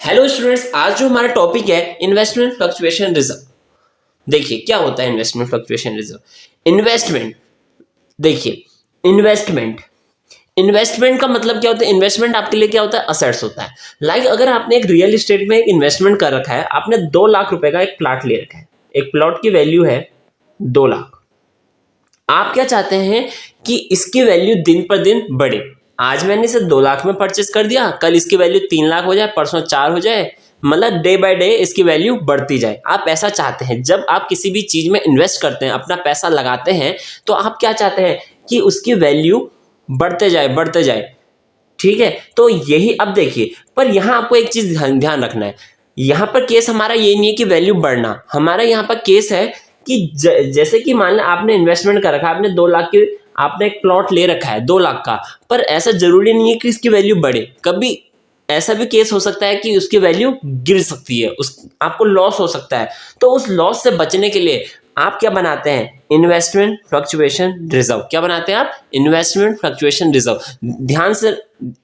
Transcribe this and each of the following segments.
Hello students, आज जो हमारा टॉपिक है इन्वेस्टमेंट फ्लक्चुएशन रिजर्व। देखिए क्या होता है इन्वेस्टमेंट फ्लक्चुएशन रिजर्व। इन्वेस्टमेंट, देखिए इन्वेस्टमेंट का मतलब क्या होता है। इन्वेस्टमेंट आपके लिए क्या होता है, असेट्स होता है। लाइक अगर आपने एक रियल एस्टेट में एक इन्वेस्टमेंट कर रखा है, आपने 2 लाख रुपए का एक प्लॉट ले रखा है, एक प्लॉट की वैल्यू है 2 लाख। आप क्या चाहते हैं कि इसकी वैल्यू दिन पर दिन बढ़े। आज मैंने इसे 2 लाख में परचेस कर दिया, कल इसकी वैल्यू 3 लाख हो जाए, परसों 4 हो जाए, मतलब डे बाय डे इसकी वैल्यू बढ़ती जाए। आप ऐसा चाहते हैं। जब आप किसी भी चीज में इन्वेस्ट करते हैं, अपना पैसा लगाते हैं, तो आप क्या चाहते हैं कि उसकी वैल्यू बढ़ते जाए। ठीक है, तो यही अब देखिए, पर यहां आपको एक चीज ध्यान रखना है। यहां पर केस हमारा ये नहीं है कि वैल्यू बढ़ना, हमारा यहां पर केस है कि जैसे कि मान लें आपने इन्वेस्टमेंट कर रखा है, आपने 2 लाख की, आपने एक प्लॉट ले रखा है 2 लाख का, पर ऐसा जरूरी नहीं है कि इसकी वैल्यू बढ़े। कभी ऐसा भी केस हो सकता है कि उसकी वैल्यू गिर सकती है, उस आपको लॉस हो सकता है। तो उस लॉस से बचने के लिए आप क्या बनाते हैं, इन्वेस्टमेंट फ्लक्चुएशन रिजर्व। क्या बनाते हैं आप, इन्वेस्टमेंट फ्लक्चुएशन रिजर्व। ध्यान से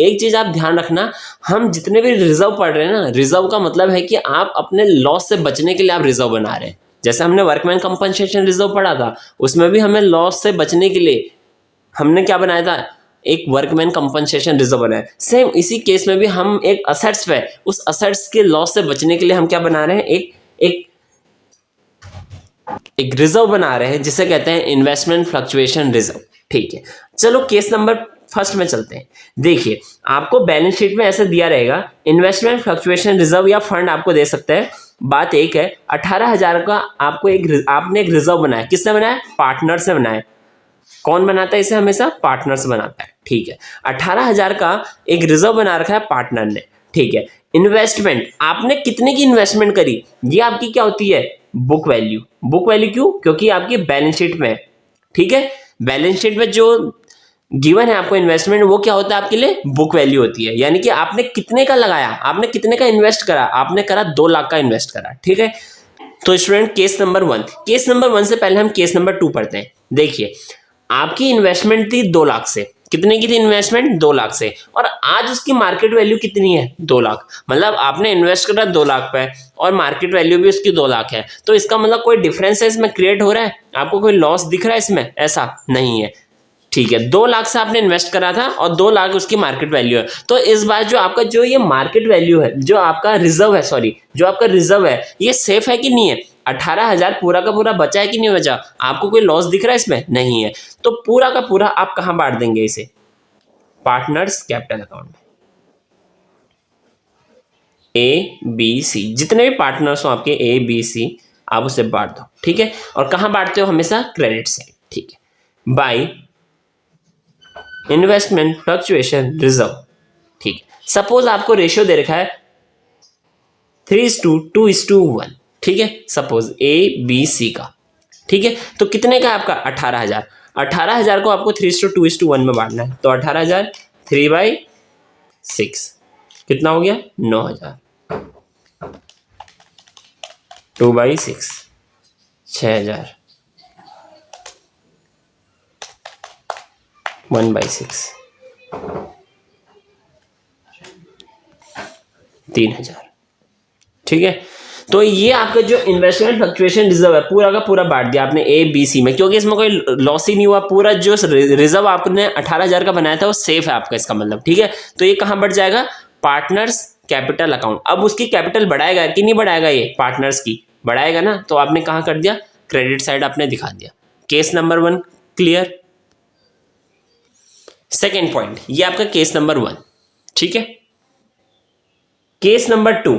एक चीज आप ध्यान रखना, हम जितने भी रिजर्व पढ़ रहे हैं ना, रिजर्व का मतलब है कि आप अपने लॉस से बचने के लिए आप रिजर्व बना रहे हैं। जैसे हमने वर्कमैन कंपनसेशन रिजर्व पढ़ा था, उसमें भी हमें लॉस से बचने के लिए हमने क्या बनाया था, एक वर्कमैन कंपनसेशन रिजर्व बनाया। सेम इसी केस में भी हम एक असेट्स पे, उस असेट्स के लॉस से बचने के लिए हम क्या बना रहे हैं, एक एक रिजर्व बना रहे हैं, जिसे कहते हैं इन्वेस्टमेंट फ्लक्चुएशन रिजर्व। ठीक है, चलो केस नंबर फर्स्ट में चलते हैं। देखिए आपको बैलेंस शीट में ऐसे दिया रहेगा, इन्वेस्टमेंट फ्लक्चुएशन रिजर्व या फंड आपको दे सकते हैं। बात एक है, 18,000 का आपको आपने एक रिजर्व बनाया। किसने बनाया, पार्टनर से बनाया। कौन बनाता है इसे, हमेशा पार्टनर से बनाता है। ठीक है, 18,000 का एक रिजर्व बना रखा है पार्टनर ने। ठीक है, इन्वेस्टमेंट आपने कितने की इन्वेस्टमेंट करी, ये आपकी क्या होती है, बुक वैल्यू। बुक वैल्यू क्यों, क्योंकि आपकी बैलेंस शीट में है। ठीक है, बैलेंस शीट में जो गिवन है आपको इन्वेस्टमेंट, वो क्या होता है आपके लिए, बुक वैल्यू होती है। यानी कि आपने कितने का लगाया, आपने कितने का इन्वेस्ट करा, आपने करा 2 लाख का इन्वेस्ट करा। ठीक है, तो student case number 1, case number 1 से पहले हम केस नंबर 2 पढ़ते हैं। देखिए आपकी इन्वेस्टमेंट थी 2 लाख से, कितने की थी इन्वेस्टमेंट, 2 लाख से, और आज उसकी मार्केट वैल्यू कितनी है, 2 लाख। मतलब आपने इन्वेस्ट करा 2 लाख पे और मार्केट वैल्यू भी उसकी 2 लाख है। तो इसका मतलब कोई डिफरेंस है इसमें क्रिएट हो रहा है, आपको कोई लॉस दिख रहा है इसमें, ऐसा नहीं है। ठीक है, 2 लाख से आपने इन्वेस्ट करा था और 2 लाख उसकी मार्केट वैल्यू है। तो इस बार जो आपका जो ये मार्केट वैल्यू है, जो आपका रिजर्व है, सॉरी जो आपका रिजर्व है, ये सेफ है कि नहीं है। 18,000 पूरा का पूरा बचा है कि नहीं बचा, आपको कोई लॉस दिख रहा है इसमें, नहीं है। तो पूरा का पूरा आप कहां बांट देंगे इसे, पार्टनर्स कैपिटल अकाउंट में। ए बी सी, जितने भी पार्टनर्स हो आपके ए बी सी, आप उसे बांट दो। ठीक है, और कहां बांटते हो, हमेशा क्रेडिट साइड। ठीक है, बाय इन्वेस्टमेंट फ्लक्चुएशन रिजर्व। ठीक है, सपोज आपको रेशियो दे रखा है 3:2:1। ठीक है, सपोज ए बी सी का। ठीक है, तो कितने का आपका, 18,000। 18,000 को आपको 3:2:1 में बांटना है। तो 18,000 3/6 कितना हो गया, 9,000। 2/6 6,000। 1/6 3,000। ठीक है, तो ये आपका जो इन्वेस्टमेंट फ्लक्चुएशन रिजर्व है, पूरा का पूरा बांट दिया आपने ए बी सी में, क्योंकि इसमें कोई लॉस ही नहीं हुआ। पूरा जो रिजर्व आपने 18,000 का बनाया था वो सेफ है आपका, इसका मतलब। ठीक है, तो ये कहां बढ़ जाएगा, पार्टनर्स कैपिटल अकाउंट। अब उसकी कैपिटल बढ़ाएगा कि नहीं बढ़ाएगा, ये पार्टनर्स की बढ़ाएगा ना, तो आपने कहां कर दिया, क्रेडिट साइड आपने दिखा दिया। Case number 1 clear. Second point, ये आपका केस नंबर 1। ठीक है, केस नंबर 2,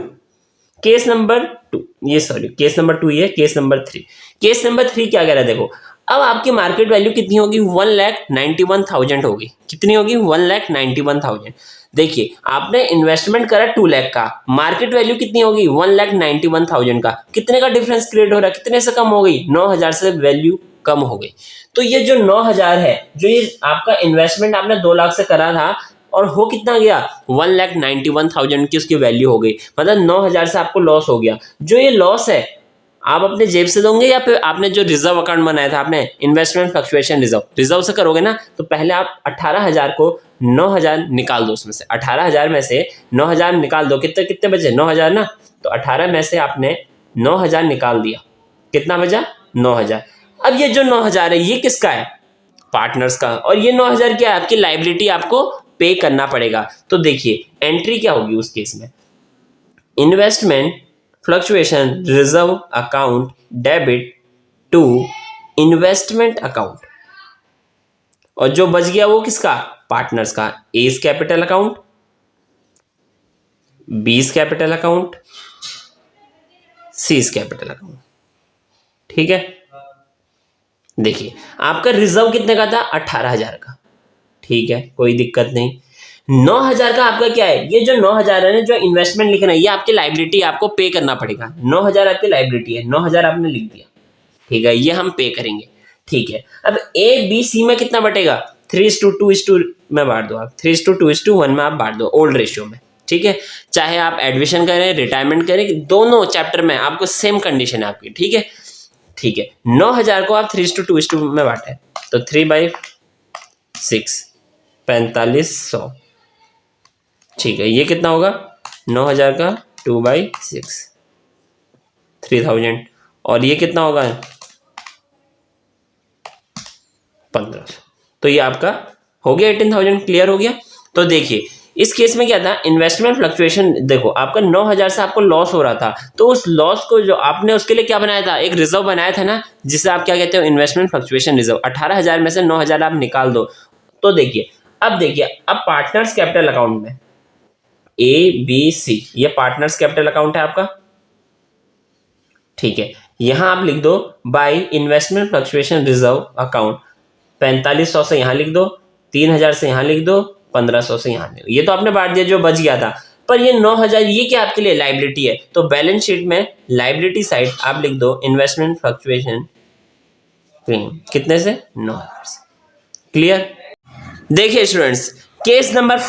केस नंबर 2 ये सॉरी केस नंबर 2 ये, केस नंबर 3। केस नंबर 3 क्या कह रहा है, देखो अब आपकी मार्केट वैल्यू कितनी होगी, 1,91,000 होगी। कितनी होगी, 1,91,000। देखिए आपने इन्वेस्टमेंट करा 2 लाख का, मार्केट वैल्यू कितनी होगी, 1,91,000 का। कितने का डिफरेंस क्रिएट हो रहा है, कितने से कम हो गई, 9,000 से वैल्यू कम हो गई। तो ये जो 9,000 है, जो ये आपका इन्वेस्टमेंट आपने 2 लाख से करा था, और हो कितना गया, 1,91,000 की उसकी वैल्यू हो गई। मतलब 9,000 से आपको लॉस हो गया। जो ये लॉस है आप अपने जेब से दोगे, या फिर आपने जो रिजर्व अकाउंट बनाया था आपने इन्वेस्टमेंट फ्लक्चुएशन रिजर्व से करोगे ना, तो पहले आप 18,000 को 9,000 निकाल दो उसमें से, 18,000 में से 9,000 निकाल दो, कितने कितने बचे 9,000 ना, तो 18 में से आपने 9,000 निकाल दिया, कितना बचा 9,000। अब ये जो 9,000 है ये किसका है, पार्टनर्स का, और ये 9,000 क्या है आपकी लाइबिलिटी, आपको पे करना पड़ेगा। तो देखिए एंट्री क्या होगी उस केस में, investment fluctuation reserve account debit to investment account, और जो बच गया वो किसका, पार्टनर्स का, as capital account, B's capital account, C's capital account. ठीक है, देखिए आपका रिजर्व कितने का था 18,000 का, ठीक है कोई दिक्कत नहीं। 9,000 का आपका क्या है, ये जो 9,000 है ना, जो इन्वेस्टमेंट लिखना है ये आपकी लाइबिलिटी, आपको पे करना पड़ेगा। 9,000 आपकी लाइबिलिटी है, 9,000 आपने लिख दिया, ठीक है, ये हम पे करेंगे। ठीक है, अब ए बी सी में कितना बटेगा, 3:2 में बांट दो आप, 3:2:1 में आप बांट दो, ओल्ड रेशियो में। ठीक है, चाहे आप एडमिशन करें रिटायरमेंट करें, दोनों चैप्टर में आपको सेम कंडीशन है आपकी। ठीक है, ठीक है, 9,000 को आप 3:2 में बांटे तो 3/6 4500। ठीक है, ये कितना होगा 9,000 का 2/6 3,000, और ये कितना होगा 1500। तो ये आपका हो गया 18,000, क्लियर हो गया। तो देखिए इस केस में क्या था, इन्वेस्टमेंट फ्लक्चुएशन, देखो आपका 9,000 से आपको लॉस हो रहा था, तो उस लॉस को जो आपने उसके लिए क्या बनाया था, एक रिजर्व बनाया था ना, जिसे आप क्या कहते हो इन्वेस्टमेंट फ्लक्चुएशन रिजर्व। 18,000 में से 9,000 आप निकाल दो। तो देखिए अब पार्टनर्स कैपिटल अकाउंट में ए बी सी, ये पार्टनर्स कैपिटल अकाउंट है आपका। ठीक है, यहां आप लिख दो by investment fluctuation reserve account, 4500 से यहां लिख दो, 3,000 से यहां लिख दो, 1,500 से यहां लिख दो। ये तो आपने बांट दिया जो बच गया था, पर ये 9,000 ये क्या आपके लिए लाइबिलिटी है, तो बैलेंस शीट में लाइबिलिटी साइड आप लिख दो इन्वेस्टमेंट फ्लक्चुएशन कितने से 9,000 से। क्लियर। देखिए स्टूडेंट्स, केस नंबर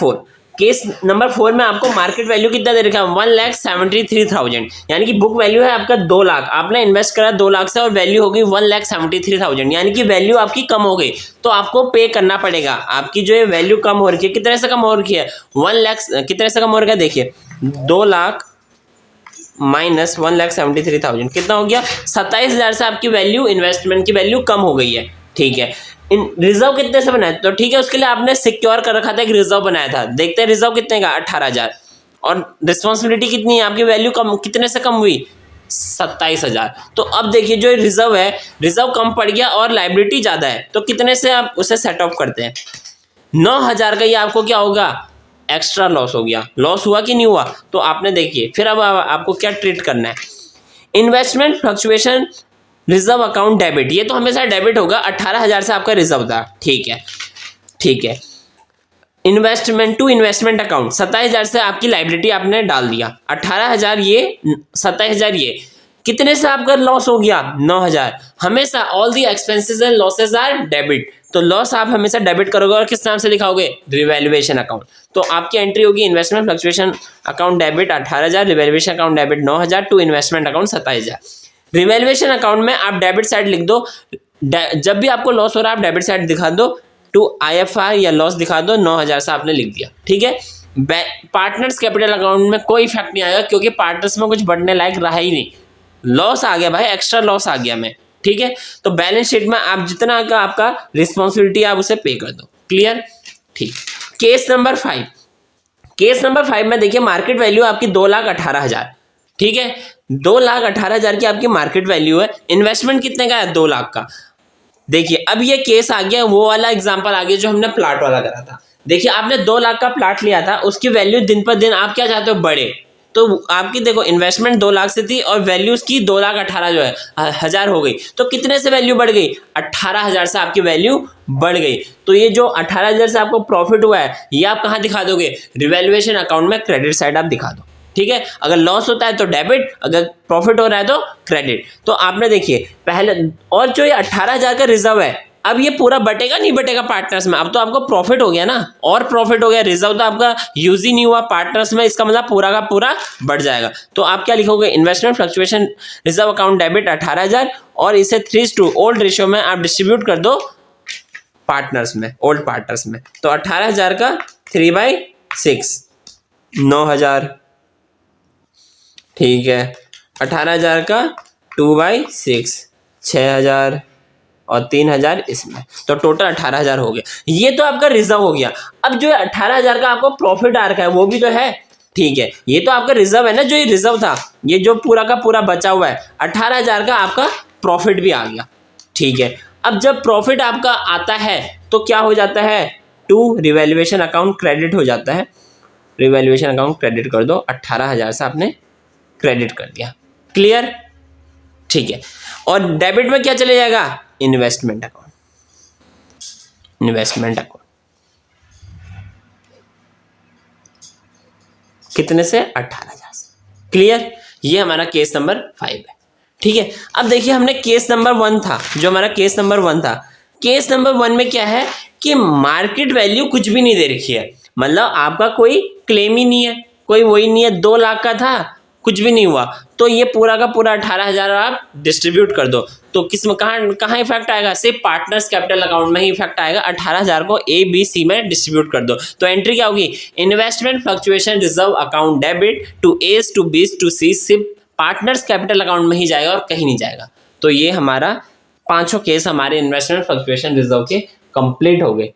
4 में आपको मार्केट वैल्यू कितना दे रखा है 1,73,000, यानी कि बुक वैल्यू है आपका 2 लाख, आपने इन्वेस्ट करा 2 लाख से और वैल्यू हो गई 1,73,000, यानी कि वैल्यू आपकी कम हो गई, तो आपको पे करना पड़ेगा। आपकी जो है वैल्यू कम हो रखी है, कितने से कम हो रखी है 1 लाख, कितने से कम हो रखा है, देखिए 2 लाख माइनस 1,73,000 कितना हो गया 27,000 से आपकी वैल्यू, इन्वेस्टमेंट की वैल्यू कम हो गई है। ठीक है, इन रिजर्व कितने से बनाया, तो ठीक है उसके लिए आपने सिक्योर कर रखा था, एक रिजर्व बनाया था। देखते हैं रिजर्व कितने का 18,000, और रिस्पॉन्सिबिलिटी कितनी है आपकी, वैल्यू कम कितने से कम हुई 27,000। तो अब देखिए जो रिजर्व है, रिजर्व कम पड़ गया और लाइबिलिटी ज्यादा है, तो कितने से आप उसे सेट ऑफ करते हैं 9,000 का, ये आपको क्या होगा एक्स्ट्रा लॉस हो गया। लॉस हुआ कि नहीं हुआ, तो आपने देखिए फिर अब आपको क्या ट्रीट करना है, investment fluctuation reserve account debit, ये तो हमेशा डेबिट होगा, 18,000 से आपका रिजर्व था। ठीक है, ठीक है, इन्वेस्टमेंट टू इन्वेस्टमेंट अकाउंट 27,000 से आपकी लाइबिलिटी आपने डाल दिया, 18,000 ये 27,000 ये, कितने से आपका लॉस हो गया 9,000। हमेशा all the expenses and losses are debit, तो लॉस आप हमेशा डेबिट करोगे और किस नाम से दिखाओगे रिवैल्यूएशन अकाउंट। तो आपकी एंट्री होगी investment fluctuation account debit 18,000, revaluation account debit 9,000 to investment account 27,000। Revaluation account में आप डेबिट साइड लिख दो, जब भी आपको लॉस हो रहा है आप डेबिट साइड दिखा दो, टू IFR या लॉस दिखा दो, 9,000 से आपने लिख दिया। ठीक है, पार्टनर्स कैपिटल अकाउंट में कोई इफेक्ट नहीं आएगा, क्योंकि पार्टनर्स में कुछ बढ़ने लायक रहा ही नहीं, लॉस आ गया भाई, एक्स्ट्रा लॉस आ गया मैं। ठीक है, तो बैलेंस शीट में आप जितना का आपका रिस्पॉन्सिबिलिटी आप उसे पे कर दो। क्लियर। ठीक, केस नंबर 5 में देखिए मार्केट वैल्यू आपकी 2,18,000। ठीक है, 2,18,000 की आपकी मार्केट वैल्यू है, इन्वेस्टमेंट कितने का है 2 लाख का। देखिए अब ये केस आ गया, वो वाला एग्जांपल आ गया जो हमने प्लाट वाला करा था। देखिए आपने 2 लाख का प्लाट लिया था, उसकी वैल्यू दिन पर दिन आप क्या चाहते हो बढ़े, तो आपकी देखो इन्वेस्टमेंट 2 लाख से थी और वैल्यू उसकी 2,18,000 जो है हजार हो गई, तो कितने से वैल्यू बढ़ गई 18,000 से आपकी वैल्यू बढ़ गई। तो ये जो 18,000 से आपको प्रॉफिट हुआ है ये आप कहाँ दिखा दोगे रिवैल्यूएशन अकाउंट में, क्रेडिट साइड आप दिखा दो। ठीक है, अगर लॉस होता है तो डेबिट, अगर प्रॉफिट हो रहा है तो क्रेडिट। तो आपने देखिए पहले, और जो ये 18,000 का रिजर्व है अब ये पूरा बटेगा नहीं बटेगा पार्टनर्स में, अब तो आपको प्रॉफिट हो गया ना, और प्रॉफिट हो गया, रिजर्व तो आपका यूज ही नहीं हुआ पार्टनर्स में, इसका मतलब पूरा का पूरा बढ़ जाएगा। तो आप क्या लिखोगे investment fluctuation reserve account debit 18,000, और इसे 3:2 ओल्ड रेशियो में आप डिस्ट्रीब्यूट कर दो पार्टनर्स में, ओल्ड पार्टनर्स में। तो 18,000 का 3/6 9,000, ठीक है। 18,000 का 2/6 6,000 और 3,000 इसमें, तो टोटल 18,000 हो गया। ये तो आपका रिजर्व हो गया। अब जो 18,000 का आपको प्रॉफिट आ रखा है वो भी तो है, ठीक है। ये तो आपका रिजर्व है ना, जो ये रिजर्व था, ये जो पूरा का पूरा बचा हुआ है, 18,000 का आपका प्रॉफिट भी आ गया, ठीक है। अब जब प्रॉफिट आपका आता है तो क्या हो जाता है, टू रिवैल्यूएशन अकाउंट क्रेडिट हो जाता है। रिवैल्यूएशन अकाउंट क्रेडिट कर दो, 18,000 से आपने क्रेडिट कर दिया, क्लियर, ठीक है। और डेबिट में क्या चले जाएगा, इन्वेस्टमेंट अकाउंट, इन्वेस्टमेंट अकाउंट कितने से, 18,000 से, क्लियर। ये हमारा केस नंबर 5 है, ठीक है। अब देखिए हमने केस नंबर 1 था, जो हमारा केस नंबर 1 था, केस नंबर 1 में क्या है कि मार्केट वैल्यू कुछ भी नहीं दे रखी है, मतलब आपका कोई क्लेम ही नहीं है, कोई वही नहीं है, 2 लाख का था, कुछ भी नहीं हुआ, तो ये पूरा का पूरा 18,000 आप डिस्ट्रीब्यूट कर दो, तो किस में कहाँ इफेक्ट आएगा, सिर्फ पार्टनर्स कैपिटल अकाउंट में ही इफेक्ट आएगा। 18,000 को ए बी सी में डिस्ट्रीब्यूट कर दो, तो एंट्री क्या होगी, investment fluctuation reserve account debit to S to B to C, सिर्फ पार्टनर्स कैपिटल अकाउंट में ही जाएगा और कहीं नहीं जाएगा। तो ये हमारा 5 केस हमारे इन्वेस्टमेंट फ्लक्चुएशन रिजर्व के कंप्लीट हो गए।